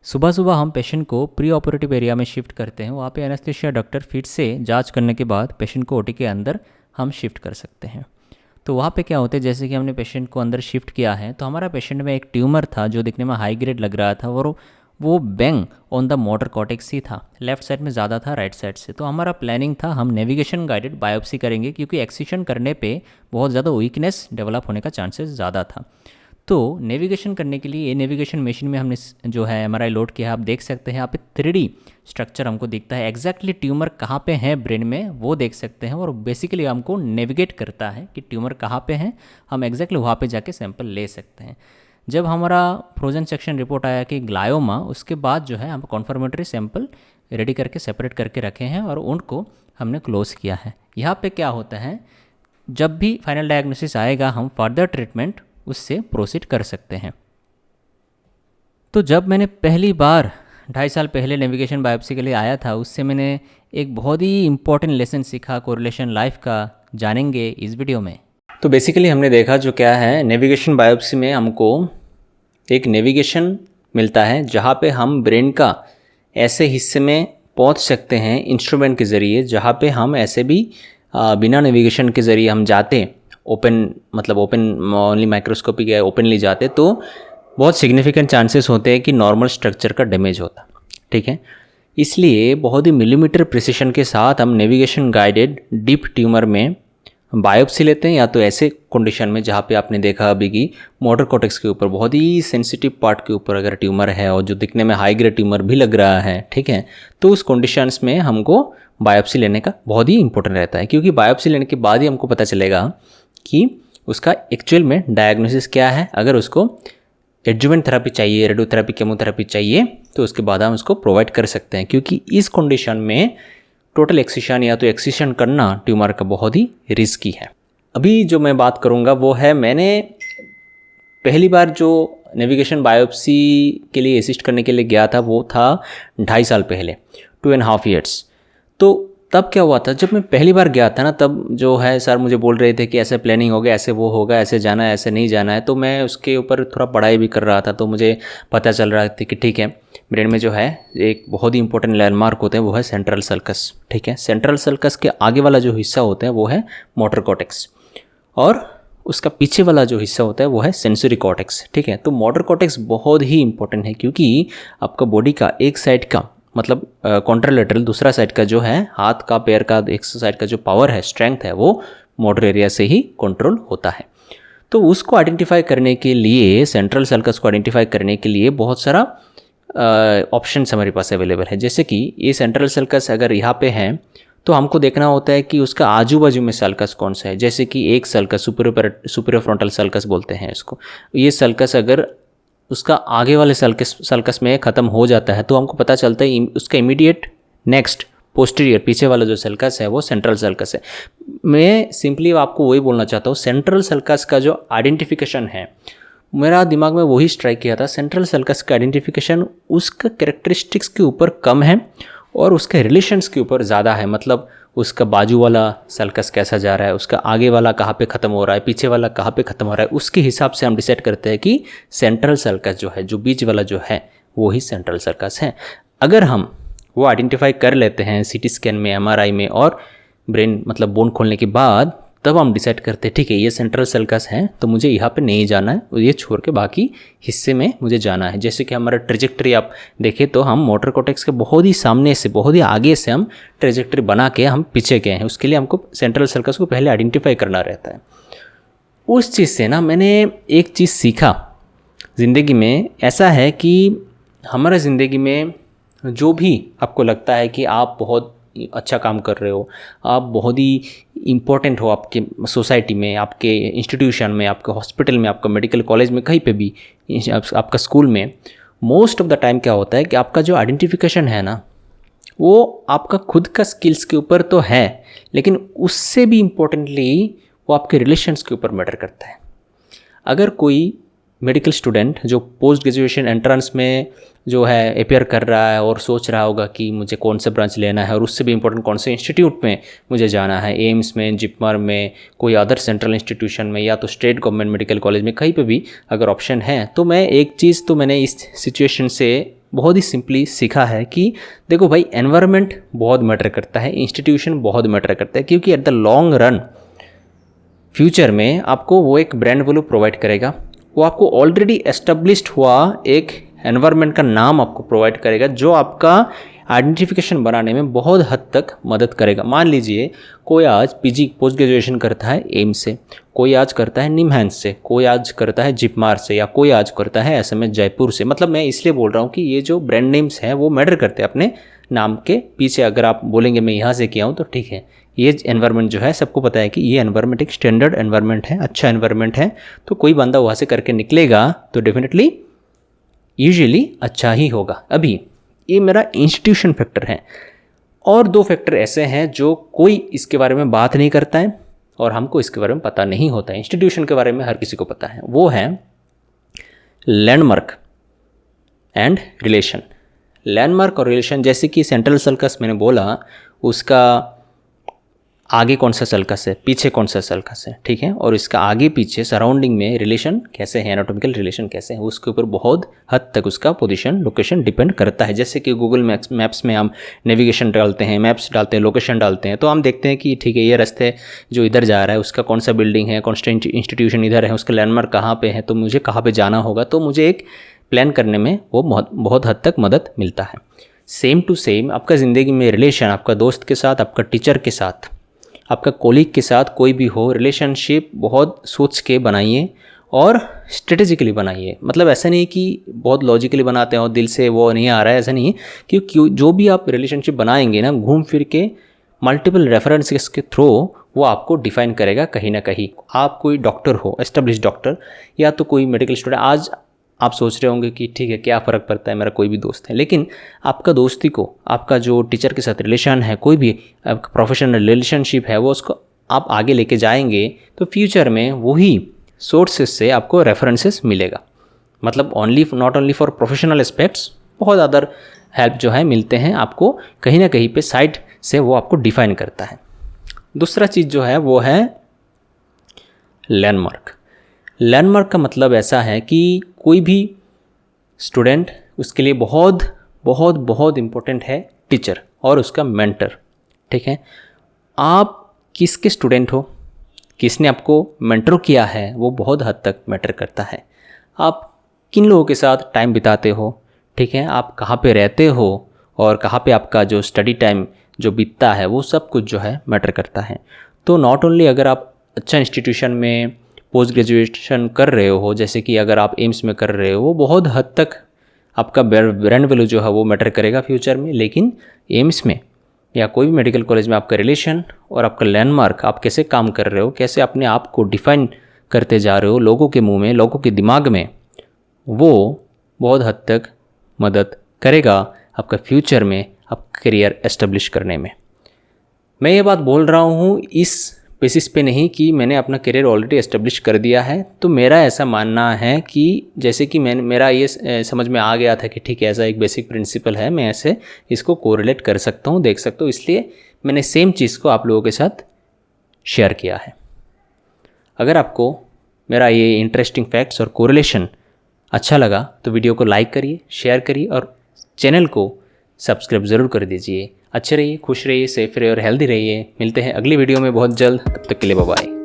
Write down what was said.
सुबह सुबह हम पेशेंट को प्री ऑपरेटिव एरिया में शिफ्ट करते हैं। वहाँ पे एनेस्थीसिया डॉक्टर फिर से जांच करने के बाद पेशेंट को ओटी के अंदर हम शिफ्ट कर सकते हैं। तो वहाँ पे क्या होता है, जैसे कि हमने पेशेंट को अंदर शिफ्ट किया है तो हमारा पेशेंट में एक ट्यूमर था जो दिखने में हाई ग्रेड लग रहा था, और वो bang on the motor cortex ही था। लेफ्ट साइड में ज़्यादा था राइट साइड से। तो हमारा प्लानिंग था हम नेविगेशन गाइडेड बायोप्सी करेंगे, क्योंकि एक्सिशन करने पे बहुत ज़्यादा वीकनेस डेवलप होने का चांसेस ज़्यादा था। तो नेविगेशन करने के लिए ये नेविगेशन मशीन में हमने जो है एमआरआई लोड किया है। आप देख सकते हैं यहाँ पे 3D स्ट्रक्चर हमको दिखता है, एग्जैक्टली ट्यूमर कहाँ पे है ब्रेन में वो देख सकते हैं, और बेसिकली हमको नेविगेट करता है कि ट्यूमर कहाँ पे है, हम एग्जैक्टली वहाँ पे जाके सैंपल ले सकते हैं। जब हमारा फ्रोजन सेक्शन रिपोर्ट आया कि ग्लायोमा, उसके बाद जो है हम कॉन्फर्मेटरी सैंपल रेडी करके सेपरेट करके रखे हैं और उनको हमने क्लोज किया है। यहाँ पे क्या होता है, जब भी फाइनल डायग्नोसिस आएगा हम फर्दर ट्रीटमेंट उससे प्रोसीड कर सकते हैं। तो जब मैंने पहली बार 2.5 साल पहले नेविगेशन बायोप्सी के लिए आया था, उससे मैंने एक बहुत ही इंपॉर्टेंट लेसन सीखा कोरिलेशन लाइफ का, जानेंगे इस वीडियो में। तो बेसिकली हमने देखा जो क्या है, नेविगेशन बायोप्सी में हमको एक नेविगेशन मिलता है जहाँ पे हम ब्रेन का ऐसे हिस्से में पहुँच सकते हैं इंस्ट्रूमेंट के ज़रिए जहाँ पे हम ऐसे भी बिना नेविगेशन के ज़रिए हम जाते, ओपन ओनली माइक्रोस्कोपिक या ओपनली जाते तो बहुत सिग्निफिकेंट चांसेस होते हैं कि नॉर्मल स्ट्रक्चर का डैमेज होता। ठीक है, इसलिए बहुत ही मिलीमीटर प्रिसिशन के साथ हम नेविगेशन गाइडेड डीप ट्यूमर में बायोप्सी लेते हैं, या तो ऐसे कंडीशन में जहाँ पे आपने देखा अभी कि मोटर कॉर्टेक्स के ऊपर बहुत ही सेंसिटिव पार्ट के ऊपर अगर ट्यूमर है और जो दिखने में हाई ग्रेड ट्यूमर भी लग रहा है, ठीक है, तो उस कंडीशंस में हमको बायोप्सी लेने का बहुत ही इंपॉर्टेंट रहता है, क्योंकि बायोप्सी लेने के बाद ही हमको पता चलेगा कि उसका एक्चुअल में डायग्नोसिस क्या है। अगर उसको एडजुवेंट थेरेपी चाहिए, रेडियोथेरेपी, केमोथेरेपी चाहिए, तो उसके बाद हम उसको प्रोवाइड कर सकते हैं, क्योंकि इस कंडीशन में टोटल एक्सिशन या तो एक्सिशन करना ट्यूमर का बहुत ही रिस्की है। अभी जो मैं बात करूंगा वो है, मैंने पहली बार जो नेविगेशन बायोप्सी के लिए असिस्ट करने के लिए गया था वो था 2.5 साल पहले, 2.5 years। तो तब क्या हुआ था, जब मैं पहली बार गया था ना, तब जो है सर मुझे बोल रहे थे कि ऐसे प्लानिंग होगा, ऐसे वो होगा, ऐसे जाना है, ऐसे नहीं जाना है। तो मैं उसके ऊपर थोड़ा पढ़ाई भी कर रहा था, तो मुझे पता चल रहा था कि ठीक है, ब्रेन में जो है एक बहुत ही इंपॉर्टेंट लैंडमार्क होते हैं, वो है सेंट्रल सल्कस। ठीक है, सेंट्रल सल्कस के आगे वाला जो हिस्सा होता है वो है मोटर कॉर्टेक्स, और उसका पीछे वाला जो हिस्सा होता है वो है सेंसरी कॉर्टेक्स। ठीक है, तो मोटर कॉर्टेक्स बहुत ही इंपॉर्टेंट है, क्योंकि आपका बॉडी का एक साइड का मतलब कॉन्ट्रालेटरल, दूसरा साइड का जो है हाथ का, पैर का, एक साइड का जो पावर है, स्ट्रेंथ है, वो मोटर एरिया से ही कंट्रोल होता है। तो उसको आइडेंटिफाई करने के लिए, सेंट्रल सल्कस को आइडेंटिफाई करने के लिए बहुत सारा ऑप्शंस हमारे पास अवेलेबल है। जैसे कि ये सेंट्रल सल्कस अगर यहाँ पे है तो हमको देखना होता है कि उसका आजू बाजू में सल्कस कौन सा है। जैसे कि एक सल्कस, सुपीरियर फ्रंटल सल्कस बोलते हैं इसको, ये सल्कस अगर उसका आगे वाले सल्कस में ख़त्म हो जाता है तो हमको पता चलता है उसका इमीडिएट नेक्स्ट पोस्टीरियर, पीछे वाला जो सल्कस है वो सेंट्रल सल्कस है। मैं सिंपली आपको वही बोलना चाहता हूँ, सेंट्रल सल्कस का जो आइडेंटिफिकेशन है, मेरा दिमाग में वही स्ट्राइक किया था। सेंट्रल सल्कस का आइडेंटिफिकेशन उसका कैरेक्टरिस्टिक्स के ऊपर कम है और उसके रिलेशंस के ऊपर ज़्यादा है। मतलब उसका बाजू वाला सल्कस कैसा जा रहा है, उसका आगे वाला कहाँ पे ख़त्म हो रहा है, पीछे वाला कहाँ पे ख़त्म हो रहा है, उसके हिसाब से हम डिसाइड करते हैं कि सेंट्रल सल्कस जो है, जो बीच वाला जो है, वो ही सेंट्रल सल्कस है। अगर हम वो आइडेंटिफाई कर लेते हैं सीटी स्कैन में, एमआरआई में और ब्रेन मतलब बोन खोलने के बाद, तब हम डिसाइड करते हैं ठीक है ये सेंट्रल सल्कस है तो मुझे यहाँ पे नहीं जाना है, ये छोड़ के बाकी हिस्से में मुझे जाना है। जैसे कि हमारा ट्रेजेक्ट्री आप देखें तो हम मोटर कॉर्टेक्स के बहुत ही सामने से, बहुत ही आगे से हम ट्रेजेक्ट्री बना के हम पीछे गए हैं। उसके लिए हमको सेंट्रल सल्कस को पहले आइडेंटिफाई करना रहता है। उस चीज़ से ना मैंने एक चीज़ सीखा ज़िंदगी में। ऐसा है कि हमारा ज़िंदगी में जो भी आपको लगता है कि आप बहुत अच्छा काम कर रहे हो, आप बहुत ही इम्पोर्टेंट हो आपके सोसाइटी में, आपके इंस्टीट्यूशन में, आपके हॉस्पिटल में, आपका मेडिकल कॉलेज में, कहीं पे भी, आपका स्कूल में, मोस्ट ऑफ द टाइम क्या होता है कि आपका जो आइडेंटिफिकेशन है ना, वो आपका खुद का स्किल्स के ऊपर तो है, लेकिन उससे भी इम्पोर्टेंटली वो आपके रिलेशंस के ऊपर मैटर करता है। अगर कोई मेडिकल स्टूडेंट जो पोस्ट ग्रेजुएशन एंट्रेंस में जो है अपेयर कर रहा है और सोच रहा होगा कि मुझे कौन सा ब्रांच लेना है और उससे भी इम्पोर्टेंट कौन से इंस्टीट्यूट में मुझे जाना है, एम्स में, जिपमर में, कोई अदर सेंट्रल इंस्टीट्यूशन में, या तो स्टेट गवर्नमेंट मेडिकल कॉलेज में, कहीं पे भी अगर ऑप्शन है, तो मैं एक चीज़ तो मैंने इस सिचुएशन से बहुत ही सिंपली सीखा है कि देखो भाई, एनवायरनमेंट बहुत मैटर करता है, इंस्टीट्यूशन बहुत मैटर करता है, क्योंकि at the long run future में आपको वो एक ब्रांड वैल्यू प्रोवाइड करेगा, वो आपको ऑलरेडी एस्टेब्लिश्ड हुआ एक एनवायरनमेंट का नाम आपको प्रोवाइड करेगा, जो आपका आइडेंटिफिकेशन बनाने में बहुत हद तक मदद करेगा। मान लीजिए कोई आज पीजी पोस्ट ग्रेजुएशन करता है एम्स से, कोई आज करता है निमहैंस से, कोई आज करता है जिपमार से, या कोई आज करता है एसएमएस जयपुर से। मतलब मैं इसलिए बोल रहा हूँ कि ये जो ब्रांड नेम्स हैं वो मैटर करते हैं अपने नाम के पीछे। अगर आप बोलेंगे मैं यहाँ से किया हूँ तो ठीक है, ये एनवायरनमेंट जो है सबको पता है कि ये एनवायरनमेंट एक स्टैंडर्ड एनवायरनमेंट है, अच्छा एनवायरनमेंट है, तो कोई बंदा वहाँ से करके निकलेगा तो डेफिनेटली यूजुअली अच्छा ही होगा। अभी ये मेरा इंस्टीट्यूशन फैक्टर है, और दो फैक्टर ऐसे हैं जो कोई इसके बारे में बात नहीं करता है और हमको इसके बारे में पता नहीं होता है। इंस्टीट्यूशन के बारे में हर किसी को पता है, वो है लैंडमार्क एंड रिलेशन। लैंडमार्क और रिलेशन, जैसे कि सेंट्रल सर्कस मैंने बोला, उसका आगे कौन सा सर्कस है, पीछे कौन सा सर्कस है, ठीक है, और इसका आगे पीछे सराउंडिंग में रिलेशन कैसे है, एनाटॉमिकल रिलेशन कैसे है, उसके ऊपर बहुत हद तक उसका पोजीशन लोकेशन डिपेंड करता है। जैसे कि गूगल मैप्स में हम नेविगेशन डालते हैं, मैप्स डालते हैं, लोकेशन डालते हैं, तो हम देखते हैं कि ठीक है ये रास्ते जो इधर जा रहा है उसका कौन सा बिल्डिंग है, कौन सा इंस्टीट्यूशन इधर है, उसका लैंडमार्क कहाँ पे है, तो मुझे कहाँ पे जाना होगा, तो मुझे एक प्लान करने में वो बहुत हद तक मदद मिलता है। सेम टू सेम आपका ज़िंदगी में रिलेशन, आपका दोस्त के साथ, आपका टीचर के साथ, आपका कोलीग के साथ कोई भी हो, रिलेशनशिप बहुत सोच के बनाइए और स्ट्रेटेजिकली बनाइए। मतलब ऐसा नहीं कि बहुत लॉजिकली बनाते हैं और दिल से वो नहीं आ रहा है, ऐसा नहीं है। क्योंकि जो भी आप रिलेशनशिप बनाएंगे ना, घूम फिर के मल्टीपल रेफरेंसेस के थ्रू वो आपको डिफाइन करेगा कहीं ना कहीं। आप कोई डॉक्टर हो, एस्टेब्लिश डॉक्टर, या तो कोई मेडिकल स्टूडेंट, आज आप सोच रहे होंगे कि ठीक है क्या फ़र्क पड़ता है, मेरा कोई भी दोस्त है, लेकिन आपका दोस्ती को, आपका जो टीचर के साथ रिलेशन है, कोई भी आपका प्रोफेशनल रिलेशनशिप है, वो उसको आप आगे लेके जाएंगे तो फ्यूचर में वही सोर्सेस से आपको रेफरेंसेस मिलेगा। मतलब not only for professional aspects, बहुत अदर हेल्प जो है मिलते हैं आपको, कहीं ना कहीं पे साइड से वो आपको डिफाइन करता है। दूसरा चीज़ जो है वो है लैंडमार्क। लैंडमार्क का मतलब ऐसा है कि कोई भी स्टूडेंट, उसके लिए बहुत बहुत बहुत इम्पोर्टेंट है टीचर और उसका मेंटर, ठीक है। आप किसके स्टूडेंट हो, किसने आपको मेंटर किया है, वो बहुत हद तक मैटर करता है। आप किन लोगों के साथ टाइम बिताते हो, ठीक है, आप कहाँ पे रहते हो और कहाँ पे आपका जो स्टडी टाइम जो बीतता है, वो सब कुछ जो है मैटर करता है। तो नॉट ओनली अगर आप अच्छा इंस्टीट्यूशन में पोस्ट ग्रेजुएशन कर रहे हो, जैसे कि अगर आप एम्स में कर रहे हो, वो बहुत हद तक आपका ब्रांड वैल्यू जो है वो मैटर करेगा फ्यूचर में। लेकिन एम्स में या कोई भी मेडिकल कॉलेज में आपका रिलेशन और आपका लैंडमार्क, आप कैसे काम कर रहे हो, कैसे अपने आप को डिफाइन करते जा रहे हो लोगों के मुंह में, लोगों के दिमाग में, वो बहुत हद तक मदद करेगा आपका फ्यूचर में आप करियर एस्टेब्लिश करने में। मैं ये बात बोल रहा हूँ इस बेसिस पे नहीं कि मैंने अपना करियर ऑलरेडी एस्टेब्लिश कर दिया है। तो मेरा ऐसा मानना है कि जैसे कि मेरा ये समझ में आ गया था कि ठीक है ऐसा एक बेसिक प्रिंसिपल है, मैं ऐसे इसको कोरिलेट कर सकता हूँ, देख सकता हूँ, इसलिए मैंने सेम चीज़ को आप लोगों के साथ शेयर किया है। अगर आपको मेरा ये इंटरेस्टिंग फैक्ट्स और कोरिलेशन अच्छा लगा तो वीडियो को लाइक करिए, शेयर करिए और चैनल को सब्सक्राइब ज़रूर कर दीजिए। अच्छे रहिए, खुश रहिए, सेफ रहिए और हेल्दी रहिए। मिलते हैं अगली वीडियो में बहुत जल्द, तब तक के लिए बाय बाय।